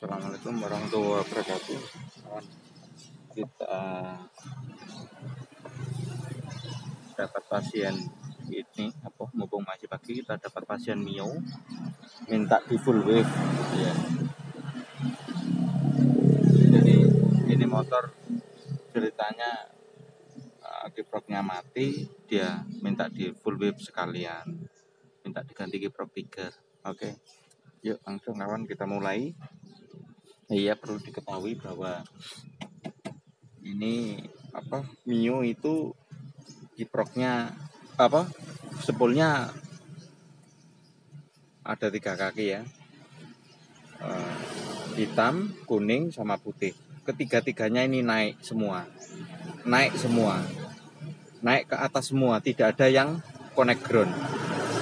Assalamualaikum warahmatullahi wabarakatuh. Kita dapat pasien ini mumpung masih pagi, kita dapat pasien Mio minta di full wave ya. Jadi ini motor ceritanya kiproknya mati, dia minta di full wave sekalian, minta diganti kiprok 3. Oke, yuk langsung kawan kita mulai. Iya, perlu diketahui bahwa ini Mio itu kiproknya sepulnya ada 3 kaki ya, hitam, kuning, sama putih. Ketiga-tiganya ini naik naik ke atas semua, tidak ada yang connect ground.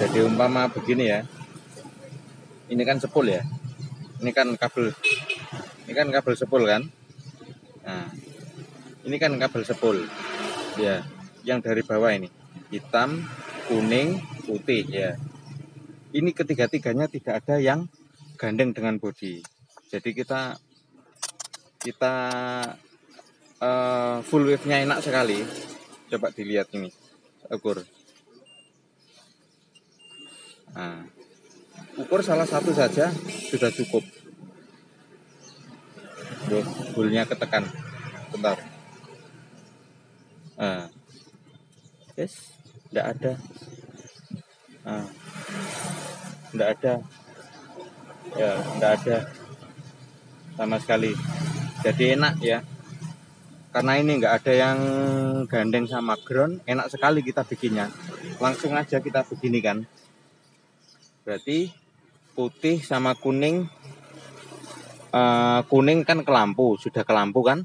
Jadi umpama begini ya, ini kan sepul ya, ini kan kabel sepul kan. Nah, ini kan kabel sepul ya, yang dari bawah ini hitam, kuning, putih ya. Ini ketiga-tiganya tidak ada yang gandeng dengan bodi. Jadi kita full wave-nya enak sekali. Coba dilihat ini, ukur. Nah, ukur salah satu saja sudah cukup. Tuh, bulnya ketekan. Bentar. Yes, tidak ada. Tidak ada. Ya, tidak ada sama sekali. Jadi enak ya. Karena ini nggak ada yang gandeng sama ground, enak sekali kita bikinnya. Langsung aja kita begini kan. Berarti putih sama kuning, kuning kan ke lampu, sudah ke lampu kan,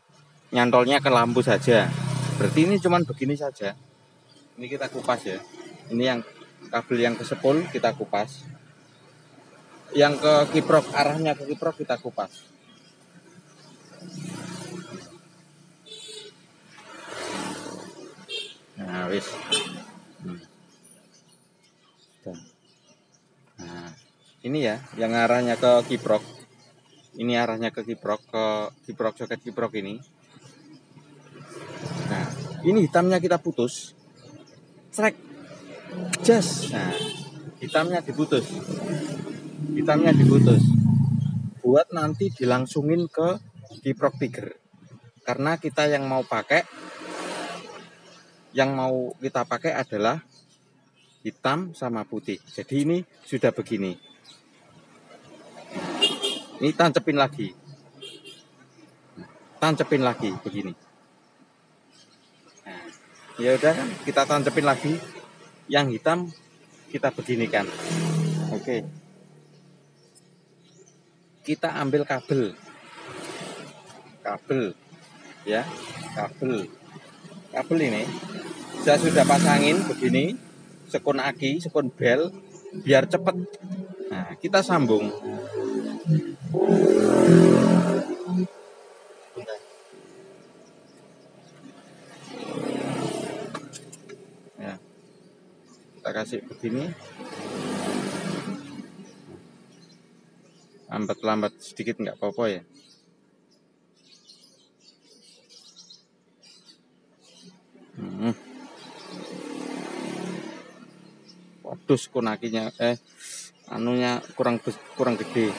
nyantolnya ke lampu saja. Berarti ini cuman begini saja. Ini kita kupas ya. Ini yang kabel yang ke sepul kita kupas. Yang ke kiprok, arahnya ke kiprok kita kupas. Nah, wis. Nah, ini ya yang arahnya ke kiprok. Ini arahnya ke kiprok, soket kiprok ini. Nah, ini hitamnya kita putus. Trek. Jas. Nah, hitamnya diputus. Buat nanti dilangsungin ke kiprok tiger. Karena kita yang mau kita pakai adalah hitam sama putih. Jadi ini sudah begini. Ini tancepin lagi begini. Nah, ya udah kan, kita tancepin lagi. Yang hitam kita beginikan. Oke. Kita ambil kabel ya, kabel ini saya sudah pasangin begini, sekun aki, sekun bel, biar cepet. Nah, kita sambung. Ya, kita kasih begini, lambat sedikit nggak apa-apa ya. Waduh, kunakinya anunya kurang gede.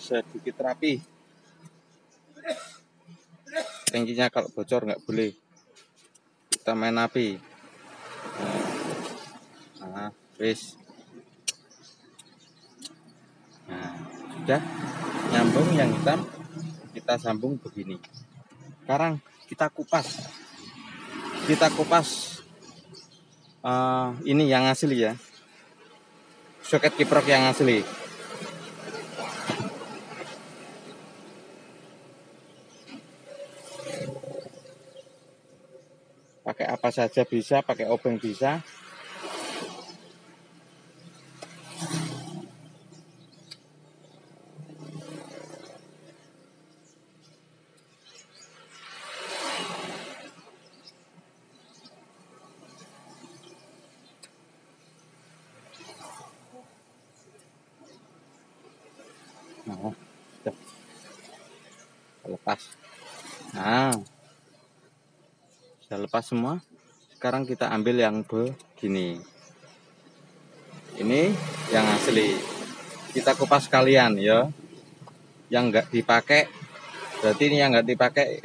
Sedikit rapi. Tangkinya kalau bocor nggak boleh. Kita main api. Nah, wis. Nah, sudah nyambung yang hitam, kita sambung begini. Sekarang kita kupas. Ini yang asli ya, soket kiprok yang asli. Pakai apa saja bisa, pakai obeng bisa. lepas semua. Sekarang kita ambil yang begini. Ini yang asli. Kita kupas sekalian ya. Yang enggak dipakai, berarti ini yang enggak dipakai.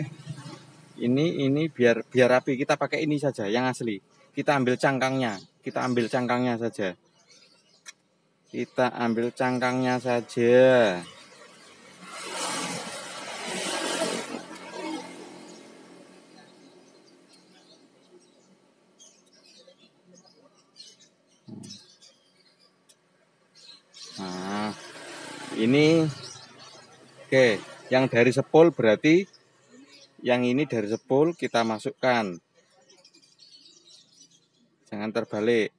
Ini biar rapi, kita pakai ini saja yang asli. Kita ambil cangkangnya. Kita ambil cangkangnya saja. Kita ambil cangkangnya saja. Nah, ini oke, yang dari sepul berarti yang ini dari sepul kita masukkan. Jangan terbalik.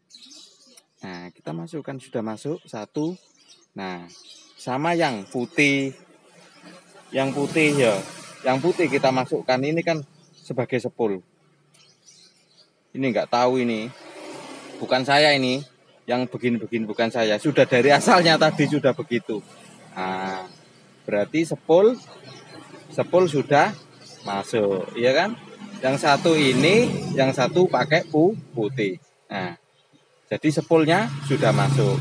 Nah, kita masukkan, sudah masuk satu. Nah, sama yang putih. Yang putih ya. Yang putih kita masukkan, ini kan sebagai sepul. Ini enggak tahu ini. Bukan saya ini. Yang begini-begini bukan saya. Sudah dari asalnya tadi sudah begitu. Nah, berarti sepul sudah masuk, iya kan? Yang satu ini, yang satu pakai putih. Nah, jadi sepulnya sudah masuk.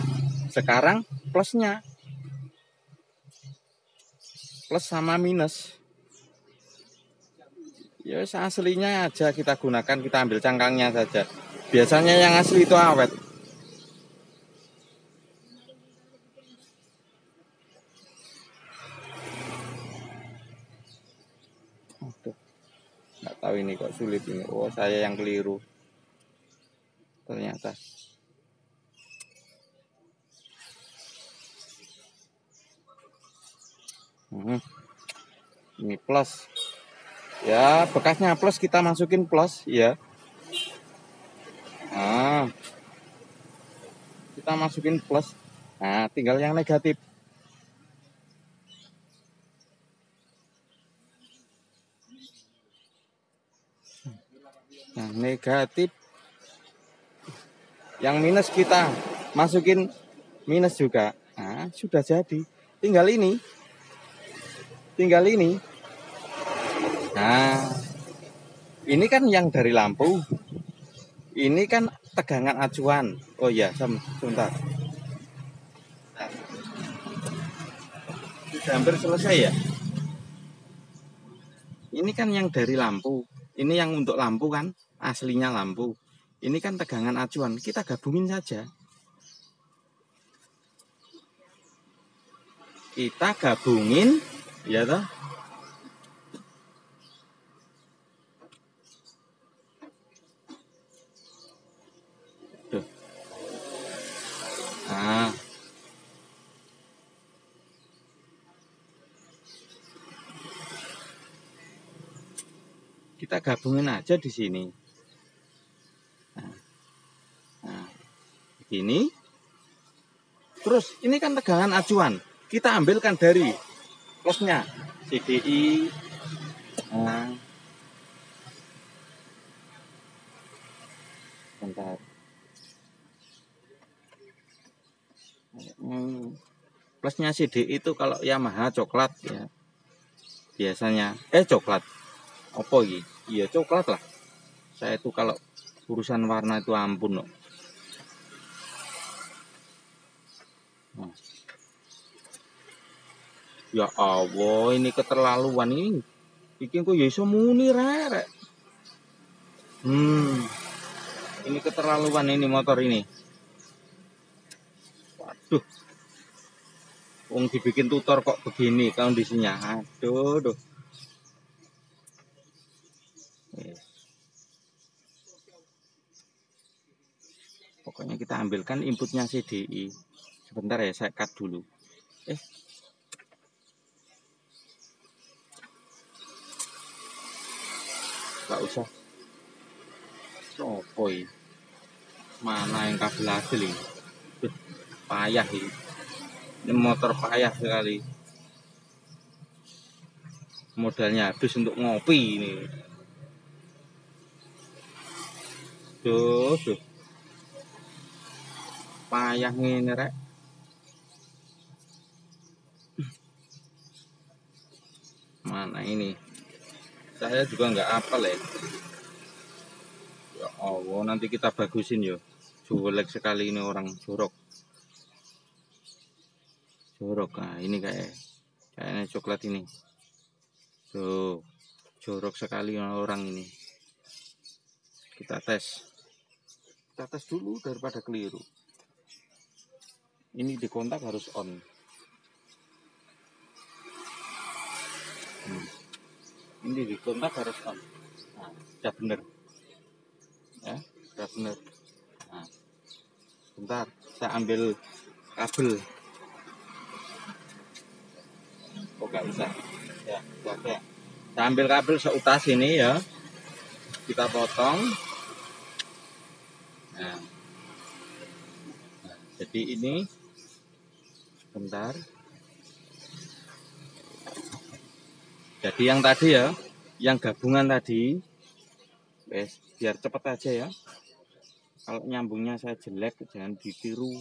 Sekarang plusnya, plus sama minus. Ya aslinya aja kita gunakan, kita ambil cangkangnya saja. Biasanya yang asli itu awet. Aduh, nggak tahu ini kok sulit ini. Oh, saya yang keliru. Ternyata. Ini plus. Ya, bekasnya plus kita masukin plus ya. Nah, kita masukin plus. Nah, tinggal yang negatif. Nah, negatif. Yang minus kita masukin minus juga. Nah, sudah jadi. Tinggal ini. Tinggal ini. Nah, ini kan yang dari lampu. Ini kan tegangan acuan. Oh iya, sebentar. Nah, sudah hampir selesai ya. Ini kan yang dari lampu. Ini yang untuk lampu kan, aslinya lampu. Ini kan tegangan acuan, kita gabungin saja. Kita gabungin, ya toh. Tuh. Nah. Kita gabungin aja di sini. Nah, begini. Terus ini kan tegangan acuan. Kita ambilkan dari plusnya CDI. Nah, bentar. Plusnya CDI itu kalau Yamaha coklat ya. Biasanya coklat. Apa ini? Iya coklat lah. Saya itu kalau urusan warna itu ampun loh. Nah. Ya Allah, ini keterlaluan ini. Bikin kok ya iso muni rek. Ini keterlaluan ini motor ini. Waduh. Wong dibikin tutor kok begini kondisinya. Aduh. Pokoknya kita ambilkan inputnya CDI. Sebentar ya, saya cut dulu. Gak usah. Sopoi. Mana yang kabel asli? Payah ini. Ini motor payah sekali. Modalnya habis untuk ngopi ini. Duh. Payah ini rek. Mana ini? Saya juga nggak apal ya. Oh, nanti kita bagusin ya. Jelek sekali ini orang jorok. Jorok. Nah, ini kayaknya coklat ini. Tuh, jorok sekali orang ini. Kita tes. Kita tes dulu daripada keliru. Ini di kontak harus on. Ini di kontak harus on. Nah, udah bener. Ya, udah bener. Nah, bentar, saya ambil kabel. Oh, nggak bisa. Ya, ya. Saya ambil kabel seutas ini ya. Kita potong. Nah, jadi ini bentar. Jadi yang tadi ya, yang gabungan tadi, biar cepet aja ya. Kalau nyambungnya saya jelek, jangan ditiru.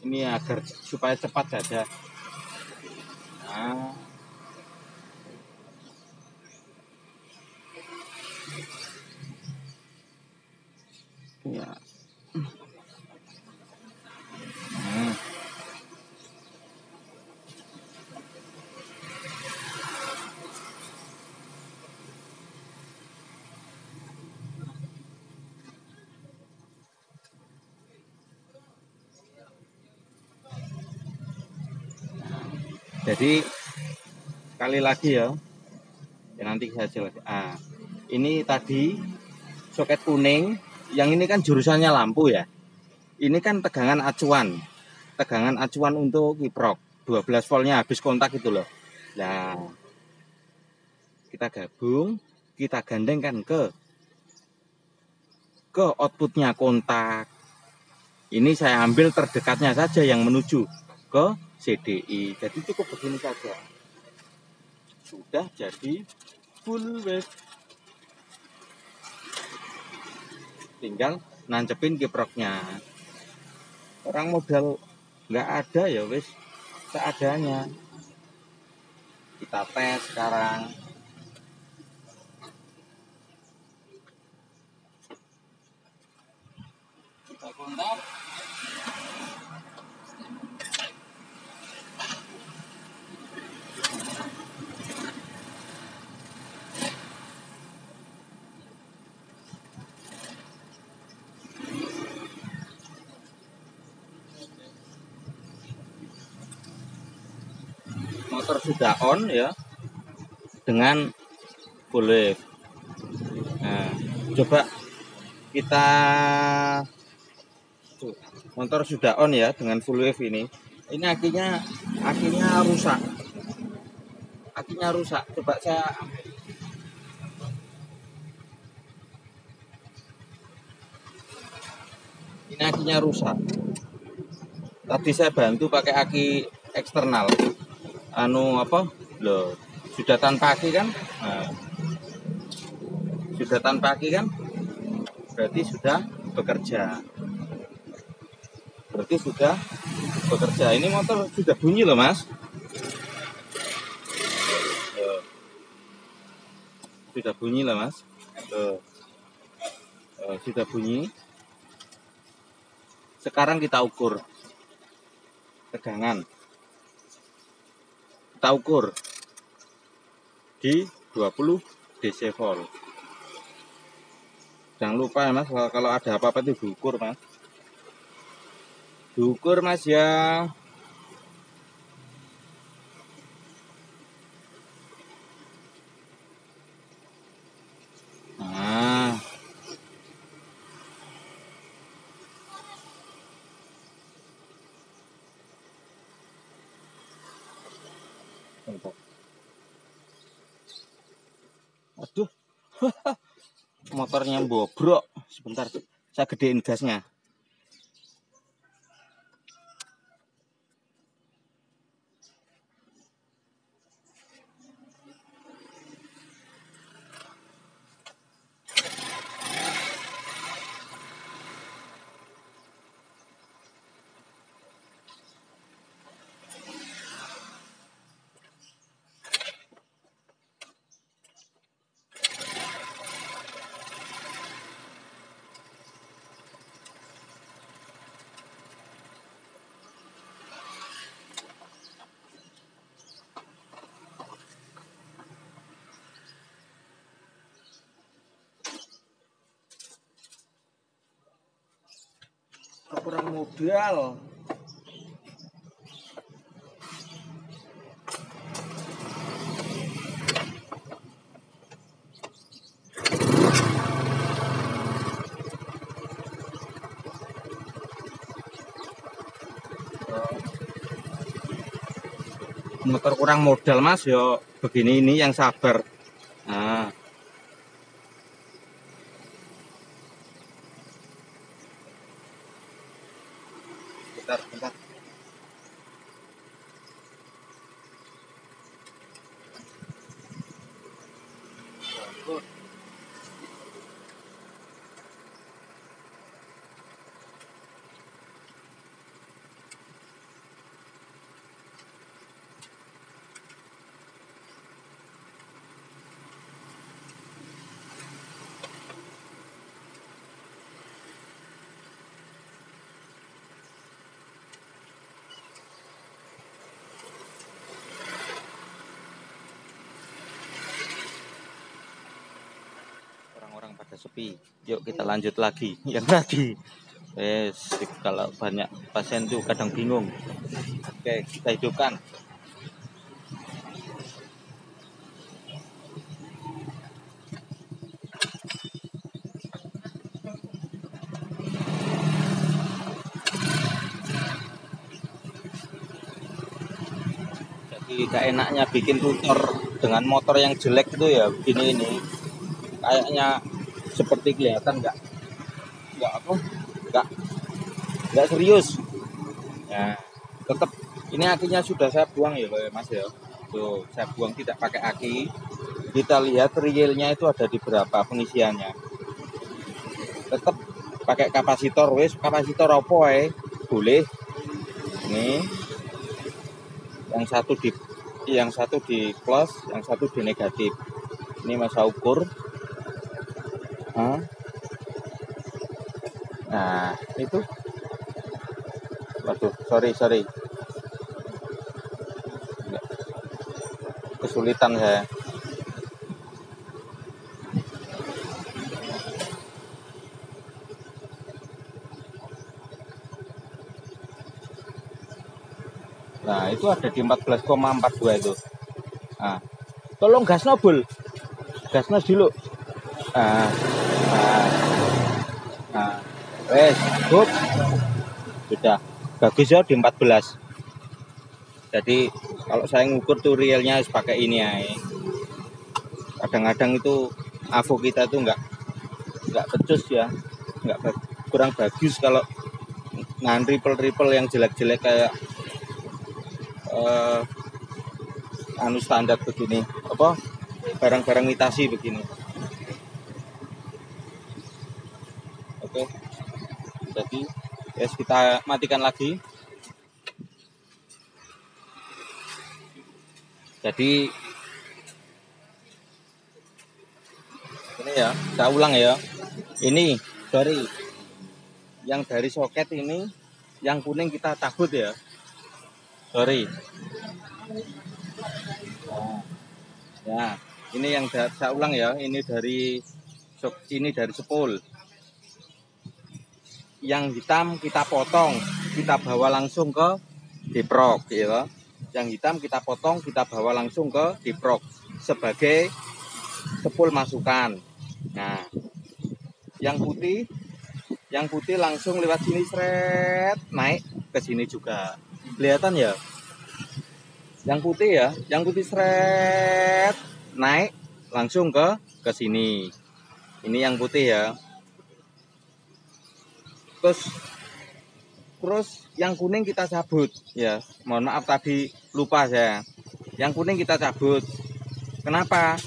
Ini agar supaya cepat saja. Nah, ya. Hmm. Jadi sekali lagi ya, nanti saya jelaskan. Ah, ini tadi soket kuning, yang ini kan jurusannya lampu ya. Ini kan tegangan acuan untuk kiprok 12 voltnya habis kontak itu loh. Nah, kita gabung, kita gandengkan ke outputnya kontak. Ini saya ambil terdekatnya saja yang menuju ke CDI. Jadi cukup begini saja. Sudah jadi full wave. Tinggal nancepin kiproknya. Orang modal nggak ada ya wis, seadanya. Kita tes sekarang. Kita kontak. Motor sudah on ya, dengan full wave. Nah, coba kita, motor sudah on ya dengan full wave ini. Ini akinya rusak. Akinya rusak. Coba saya ambil. Ini akinya rusak. Tadi saya bantu pakai aki eksternal. Loh, sudah tanpa aki kan? Nah, sudah tanpa aki kan? Berarti sudah bekerja. Ini motor sudah bunyi loh, Mas. Sudah bunyi loh, Mas. Sudah bunyi. Sekarang kita ukur tegangan. Kita ukur di 20 dB. Jangan lupa ya, Mas, kalau ada apa-apa itu diukur, Mas. Diukur, Mas ya. Nah. Aduh. Motornya bobrok. Sebentar, saya gedein gasnya. kurang modal. Motor kurang modal mas, yo begini ini yang sabar. Nah, bentar. Orang-orang pada sepi. Yuk kita lanjut lagi yang tadi. Kalau banyak pasien tuh kadang bingung. Oke, kita hidupkan. Jadi gak enaknya bikin tutor dengan motor yang jelek itu ya begini ini. Kayaknya seperti kelihatan nggak serius. Ya, tetap ini akinya sudah saya buang ya mas ya. Tuh saya buang tidak pakai aki. Kita lihat realnya itu ada di berapa pengisiannya. Tetap pakai kapasitor wes, kapasitor apa boleh. Ini yang satu di plus, yang satu di negatif. Ini masa ukur. Nah itu, waduh sorry kesulitan saya. Nah itu ada di 14,42 itu. Nah, tolong gasnya bul, gasnya dulu. Wes, good. Sudah bagus ya di 14. Jadi kalau saya ngukur tuh realnya harus pakai ini ya. Kadang-kadang itu avo kita tuh nggak becus ya, kurang bagus kalau triple yang jelek-jelek kayak standar begini, apa barang-barang imitasi begini. Oke, jadi kita matikan lagi. Jadi ini ya, saya ulang ya. Ini yang dari soket ini, yang kuning kita cabut ya. Nah, ini yang saya ulang ya. Ini dari spool. Yang hitam kita potong, kita bawa langsung ke diprok ya. Yang hitam kita potong, kita bawa langsung ke diprok sebagai spool masukan. Nah, yang putih langsung lewat sini seret naik ke sini juga. Kelihatan ya? Yang putih seret naik langsung ke sini. Ini yang putih ya. Terus yang kuning kita cabut ya. Mohon maaf tadi lupa saya. Yang kuning kita cabut. Kenapa?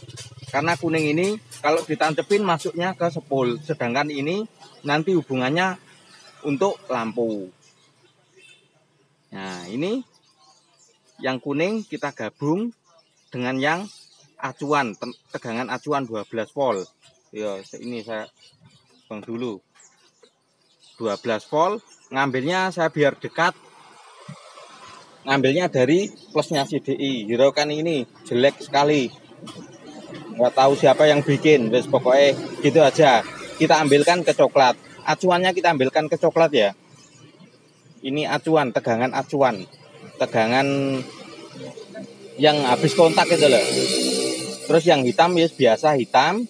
Karena kuning ini kalau ditancepin masuknya ke spool, sedangkan ini nanti hubungannya untuk lampu. Nah, ini yang kuning kita gabung dengan yang acuan, tegangan acuan 12 volt. Ya, ini saya bang dulu. 12 volt, ngambilnya saya biar dekat. Ngambilnya dari plusnya CDI. Hiraukan ini jelek sekali. Nggak tahu siapa yang bikin, wes pokoknya gitu aja. Kita ambilkan ke coklat. Acuannya kita ambilkan ke coklat ya. Ini acuan, tegangan acuan. Tegangan yang habis kontak itu loh. Terus yang hitam ya biasa hitam.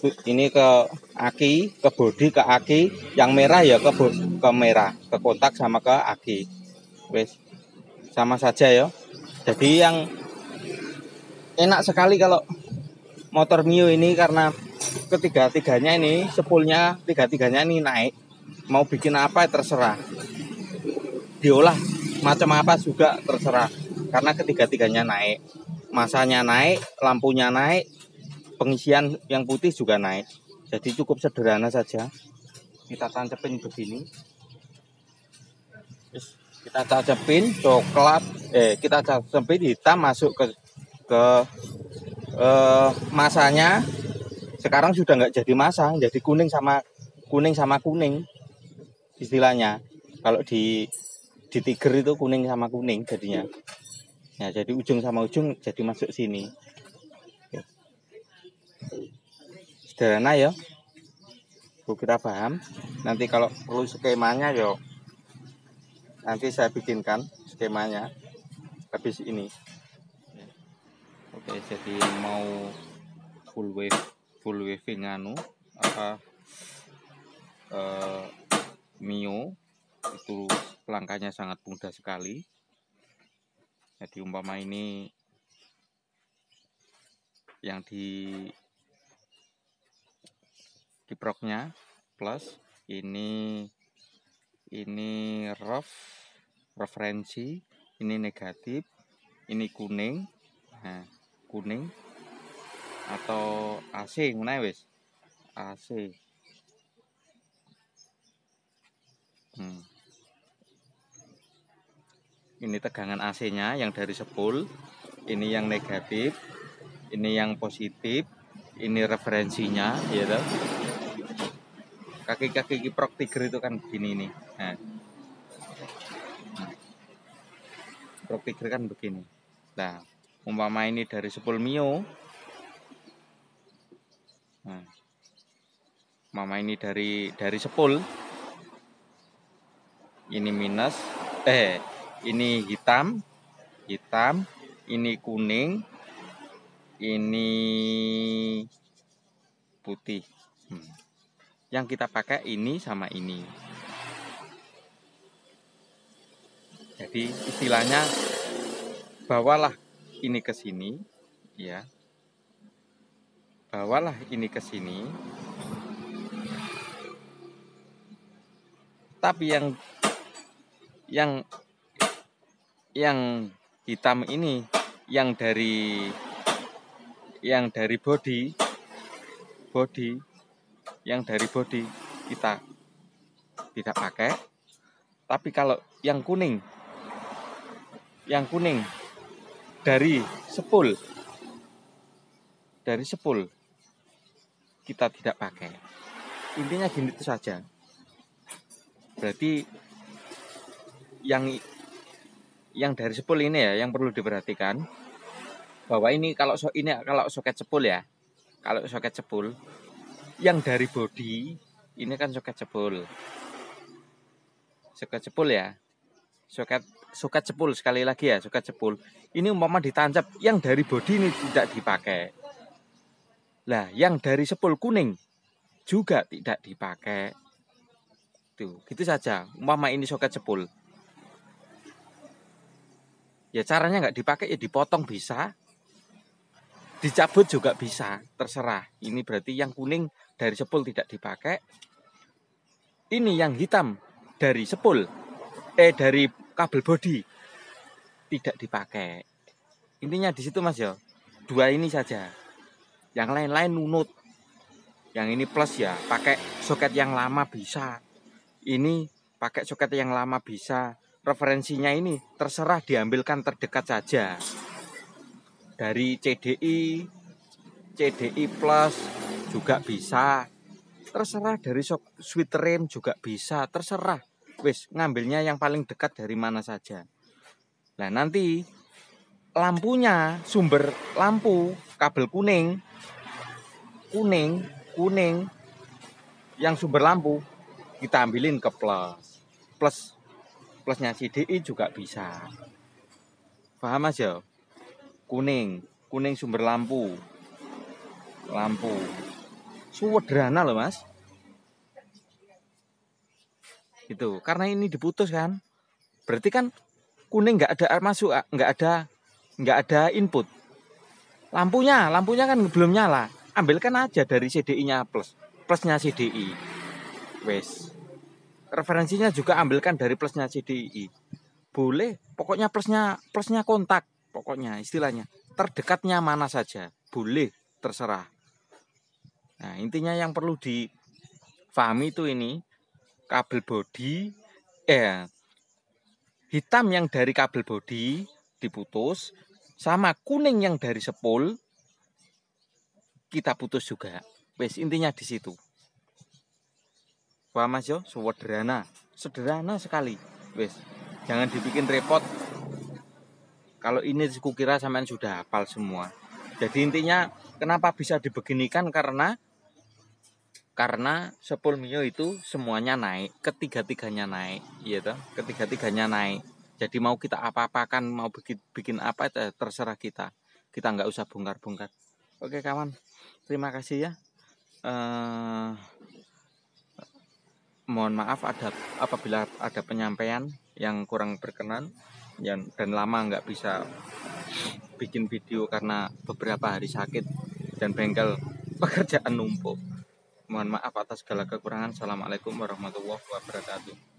Ini ke aki, ke bodi, ke aki. Yang merah ya ke merah, ke kontak sama ke aki. Wes, sama saja ya. Jadi yang enak sekali kalau motor Mio ini karena ketiga-tiganya ini sepulnya tiga-tiganya ini naik. Mau bikin apa terserah. Diolah macam apa juga terserah. Karena ketiga-tiganya naik. Masanya naik, lampunya naik, pengisian yang putih juga naik. Jadi cukup sederhana saja. Kita tancepin begini. Kita tancepin coklat, kita tancepin hitam masuk ke masanya. Sekarang sudah nggak jadi masa, jadi kuning sama kuning istilahnya. Kalau di Tiger itu kuning sama kuning jadinya. Ya, jadi ujung sama ujung jadi masuk sini. Sederhana ya. Bu, kita paham. Nanti kalau perlu skemanya yo nanti saya bikinkan skemanya habis ini. Oke, jadi mau full waving apa Mio itu langkahnya sangat mudah sekali. Jadi umpama ini yang di proknya plus ini referensi, ini negatif, ini kuning. Nah, kuning atau AC mana wis? AC. Ini tegangan AC-nya yang dari sepul, ini yang negatif, ini yang positif, ini referensinya, ya toh. Kaki-kaki kiprok Tiger itu kan begini nih. Nah. Kiprok Tiger kan begini. Nah, umpama ini dari sepul Mio. Nah. Umpama ini dari sepul. Ini minus, ini hitam, ini kuning, ini putih. Yang kita pakai ini sama ini. Jadi istilahnya bawalah ini ke sini, ya. Bawalah ini ke sini. Tapi yang hitam ini yang dari body kita tidak pakai. Tapi kalau yang kuning dari sepul kita tidak pakai. Intinya gini itu saja. Berarti yang dari sepul ini ya yang perlu diperhatikan bahwa ini kalau soket sepul ya. Kalau soket sepul yang dari bodi ini kan soket sepul. Soket sepul ya. Soket sepul sekali lagi ya, soket sepul. Ini umpama ditancap yang dari bodi ini tidak dipakai. Lah, yang dari sepul kuning juga tidak dipakai. Tuh, gitu saja. Umpama ini soket sepul. Ya caranya nggak dipakai ya dipotong bisa. Dicabut juga bisa, terserah. Ini berarti yang kuning dari sepul tidak dipakai. Ini yang hitam dari sepul, dari kabel bodi tidak dipakai. Intinya di situ Mas ya. Dua ini saja. Yang lain-lain nunut. Yang ini plus ya, pakai soket yang lama bisa. Ini pakai soket yang lama bisa. Referensinya ini terserah diambilkan terdekat saja. Dari CDI plus juga bisa. Terserah dari switch rem juga bisa. Terserah. Wis, ngambilnya yang paling dekat dari mana saja. Nah, nanti lampunya, sumber lampu kabel kuning yang sumber lampu kita ambilin ke plus. plusnya CDI juga bisa. Paham Mas ya? Kuning sumber lampu. Sederhana loh Mas. Itu karena ini diputus kan. Berarti kan kuning nggak ada masuk, nggak ada input. Lampunya kan belum nyala. Ambilkan aja dari CDI-nya plusnya CDI. Wes. Referensinya juga ambilkan dari plusnya CDI. Boleh, pokoknya plusnya kontak, pokoknya istilahnya. Terdekatnya mana saja, boleh, terserah. Nah, intinya yang perlu difahami itu ini kabel bodi hitam yang dari kabel bodi diputus sama kuning yang dari sepul kita putus juga. Wes intinya di situ. Wah Mas yo, sederhana sekali. Wes, jangan dibikin repot. Kalau ini kukira sampean sudah hafal semua. Jadi intinya kenapa bisa dibeginikan karena sepul mio itu semuanya naik, ketiga-tiganya naik, iya toh? Ketiga-tiganya naik. Jadi mau kita apa-apakan, mau bikin apa terserah kita. Kita nggak usah bongkar-bongkar. Oke kawan, terima kasih ya. Mohon maaf apabila ada penyampaian yang kurang berkenan dan lama nggak bisa bikin video karena beberapa hari sakit dan bengkel pekerjaan numpuk. Mohon maaf atas segala kekurangan. Assalamualaikum warahmatullahi wabarakatuh.